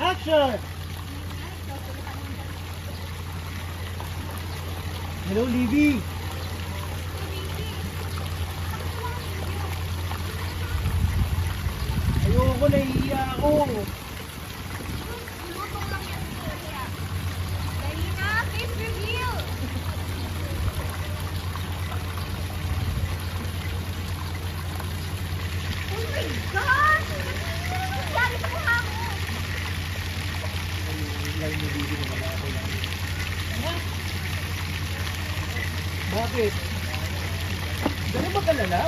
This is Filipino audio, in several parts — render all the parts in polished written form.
Action! Hello, Libby. Ayoko, nahihiya ako. Lutong lang yan. Dali na, face reveal. Oh my God! Nangyari sa mukha mo? Line ni Libby na wala ako lang. Bakit? Ganun ba kalala?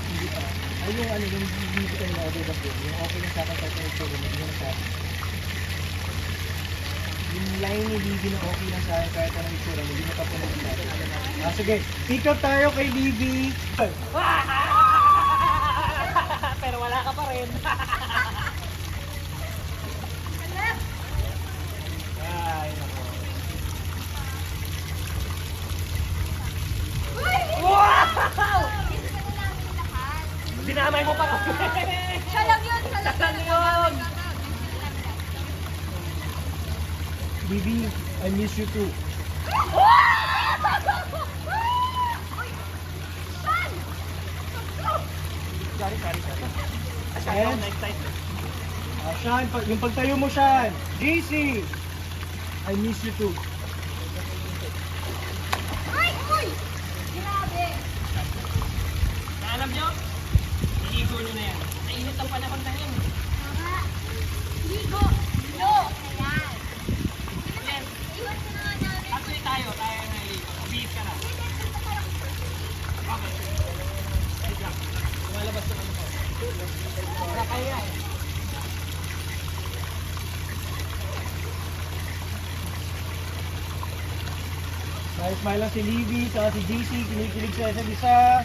Hindi pa. Ay, yung ano, yung hindi ko tayo na-order ba po? Yung okay lang sa akin kahit na ito, hindi mo na sa akin. Yung line ni Libby na okay lang sa akin kahit anong itsura, hindi mo pa po nagsasabi. Sige, pick up tayo kay Libby. Pero wala ka pa rin. Ay, nako. Wow! Dinamay mo pa kami. Siya lang yun, siya lang Siya lang yun. Libby, I miss you too. Sorry. Ayan. Next time. Sean, yung pagtayo mo, Sean. JC, I miss you too. Ay! Uy! Grabe! Alam nyo, iligo nyo na yan. Nainit ang panahon na yun. Tama! Ligo! Ligo! Ayan! Yes. Iwan ko na nga namin. Actually tayo na iligo. Bihis ka na. Okay. Wait lang. Lumalabas na ano ko. Wala kaya eh. Smile lang si Libby, saka si JC, kinikilig sa isa't isa.